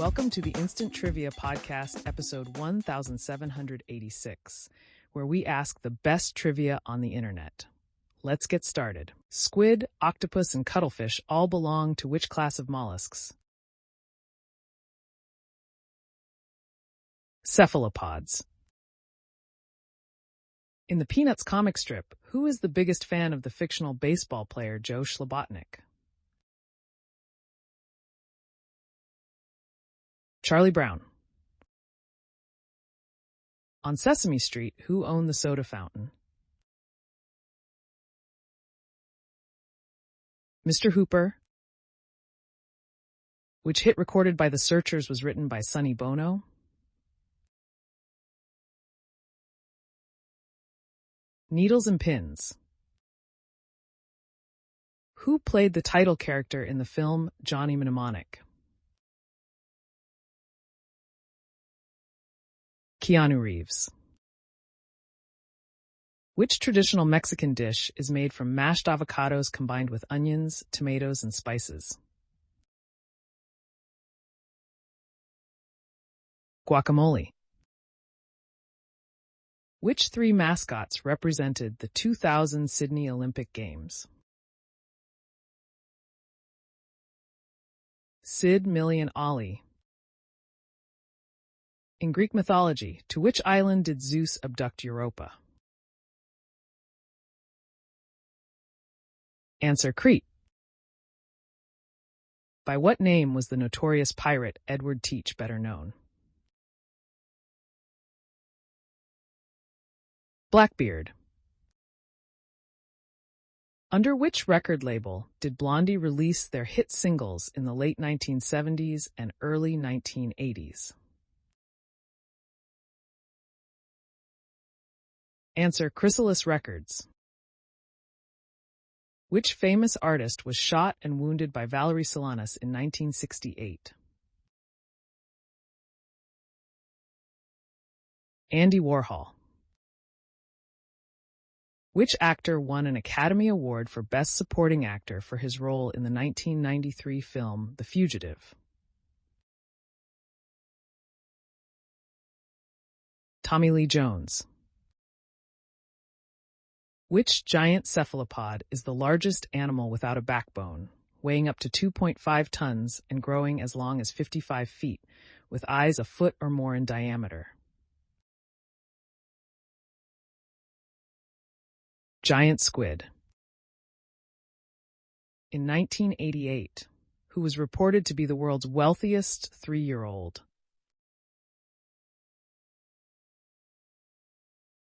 Welcome to the Instant Trivia Podcast, episode 1786, where we ask the best trivia on the internet. Let's get started. Squid, octopus, and cuttlefish all belong to which class of mollusks? Cephalopods. In the Peanuts comic strip, who is the biggest fan of the fictional baseball player Joe Slobotnik? Charlie Brown. On Sesame Street, who owned the soda fountain? Mr. Hooper. Which hit recorded by the Searchers was written by Sonny Bono? Needles and Pins. Who played the title character in the film Johnny Mnemonic? Keanu Reeves. Which traditional Mexican dish is made from mashed avocados combined with onions, tomatoes, and spices? Guacamole. Which three mascots represented the 2000 Sydney Olympic Games? Sid, Millie, and Ollie. In Greek mythology, to which island did Zeus abduct Europa? Answer: Crete. By what name was the notorious pirate Edward Teach better known? Blackbeard. Under which record label did Blondie release their hit singles in the late 1970s and early 1980s? Answer: Chrysalis Records. Which famous artist was shot and wounded by Valerie Solanas in 1968? Andy Warhol. Which actor won an Academy Award for Best Supporting Actor for his role in the 1993 film The Fugitive? Tommy Lee Jones. Which giant cephalopod is the largest animal without a backbone, weighing up to 2.5 tons and growing as long as 55 feet, with eyes a foot or more in diameter? Giant squid. In 1988, who was reported to be the world's wealthiest 3-year-old?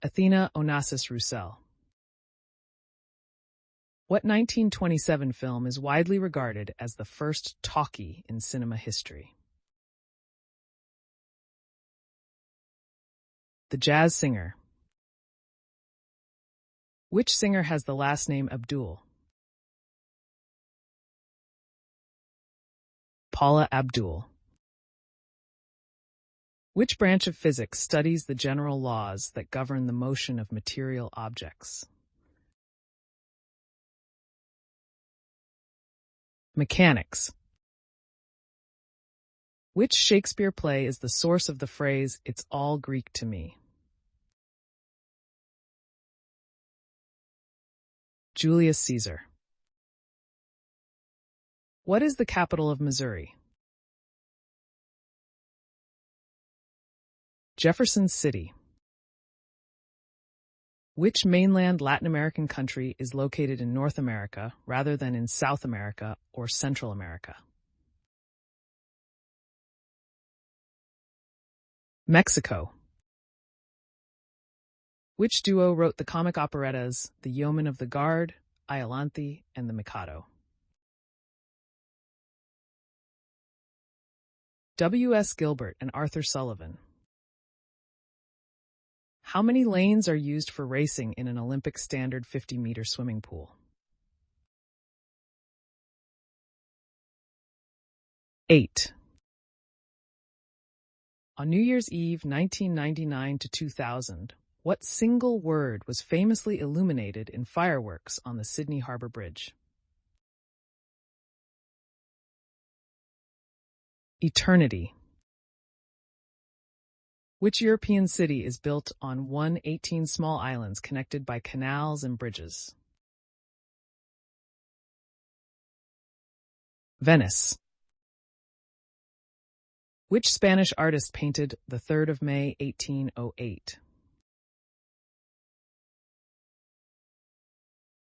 Athena Onassis Roussel. What 1927 film is widely regarded as the first talkie in cinema history? The Jazz Singer. Which singer has the last name Abdul? Paula Abdul. Which branch of physics studies the general laws that govern the motion of material objects? Mechanics. Which Shakespeare play is the source of the phrase, "It's all Greek to me"? Julius Caesar. What is the capital of Missouri? Jefferson City. Which mainland Latin American country is located in North America rather than in South America or Central America? Mexico. Which duo wrote the comic operettas The Yeoman of the Guard, Iolanthe, and The Mikado? W.S. Gilbert and Arthur Sullivan. How many lanes are used for racing in an Olympic standard 50-meter swimming pool? 8. On New Year's Eve 1999 to 2000, what single word was famously illuminated in fireworks on the Sydney Harbour Bridge? Eternity. Which European city is built on 118 small islands connected by canals and bridges? Venice. Which Spanish artist painted the 3rd of May, 1808?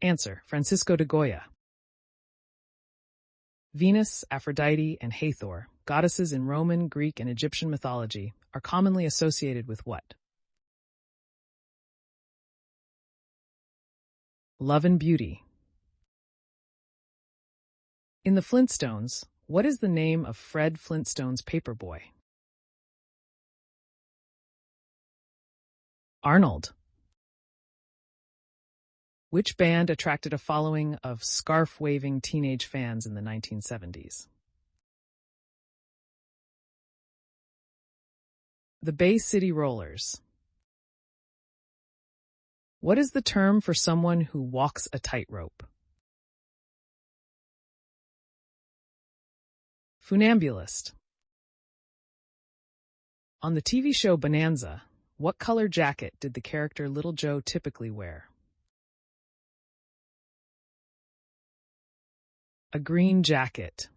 Answer: Francisco de Goya. Venus, Aphrodite, and Hathor, goddesses in Roman, Greek, and Egyptian mythology, are commonly associated with what? Love and beauty. In the Flintstones, what is the name of Fred Flintstone's paperboy? Arnold. Which band attracted a following of scarf-waving teenage fans in the 1970s? The Bay City Rollers. What is the term for someone who walks a tightrope? Funambulist. On the TV show Bonanza, what color jacket did the character Little Joe typically wear? A green jacket.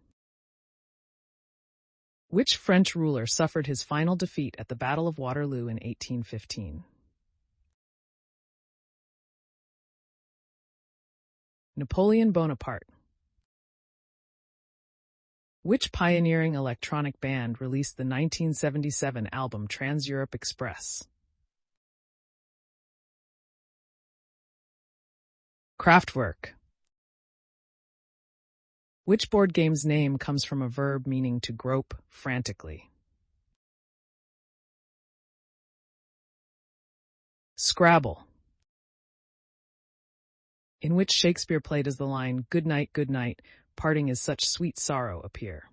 Which French ruler suffered his final defeat at the Battle of Waterloo in 1815? Napoleon Bonaparte. Which pioneering electronic band released the 1977 album Trans-Europe Express? Kraftwerk. Which board game's name comes from a verb meaning to grope frantically? Scrabble. In which Shakespeare play does the line, good night, parting is such sweet sorrow," appear?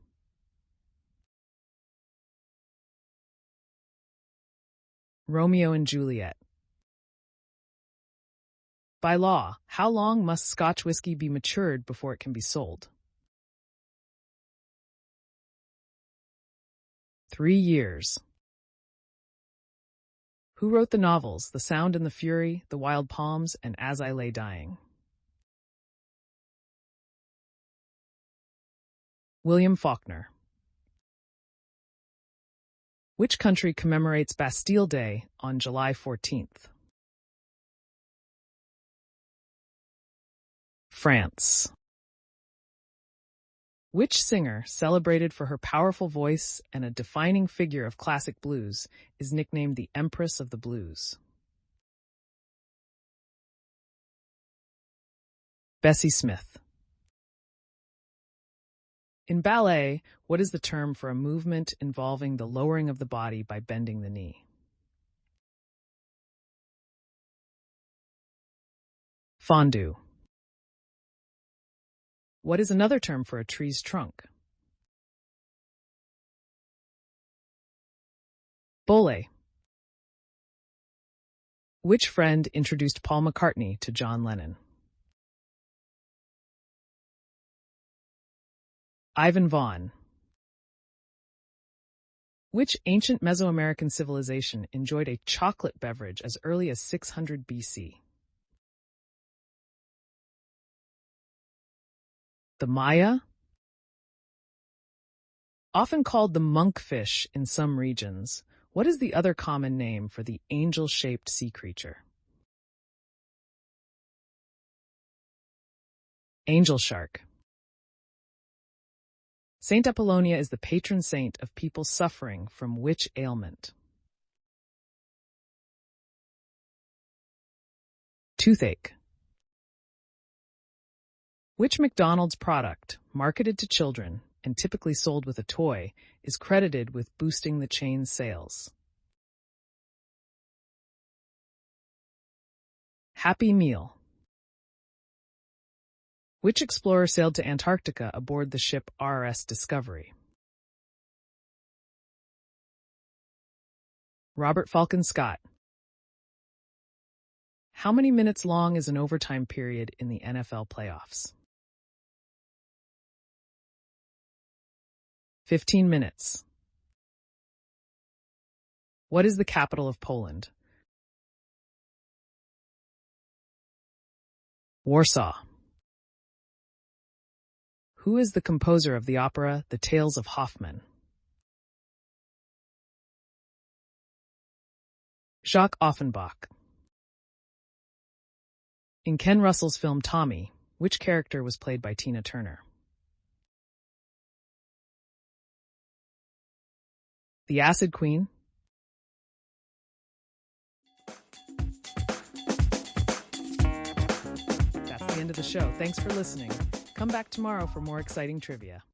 Romeo and Juliet. By law, how long must Scotch whiskey be matured before it can be sold? 3 years. Who wrote the novels The Sound and the Fury, The Wild Palms, and As I Lay Dying? William Faulkner. Which country commemorates Bastille Day on July 14th? France. Which singer, celebrated for her powerful voice and a defining figure of classic blues, is nicknamed the Empress of the Blues? Bessie Smith. In ballet, what is the term for a movement involving the lowering of the body by bending the knee? Fondue. What is another term for a tree's trunk? Bole. Which friend introduced Paul McCartney to John Lennon? Ivan Vaughn. Which ancient Mesoamerican civilization enjoyed a chocolate beverage as early as 600 BC? The Maya? Often called the monkfish in some regions, what is the other common name for the angel-shaped sea creature? Angel shark. Saint Apollonia is the patron saint of people suffering from which ailment? Toothache. Which McDonald's product, marketed to children and typically sold with a toy, is credited with boosting the chain's sales? Happy Meal. Which explorer sailed to Antarctica aboard the ship RS Discovery? Robert Falcon Scott. How many minutes long is an overtime period in the NFL playoffs? 15 minutes. What is the capital of Poland? Warsaw. Who is the composer of the opera The Tales of Hoffmann? Jacques Offenbach. In Ken Russell's film Tommy, which character was played by Tina Turner? The Acid Queen. That's the end of the show. Thanks for listening. Come back tomorrow for more exciting trivia.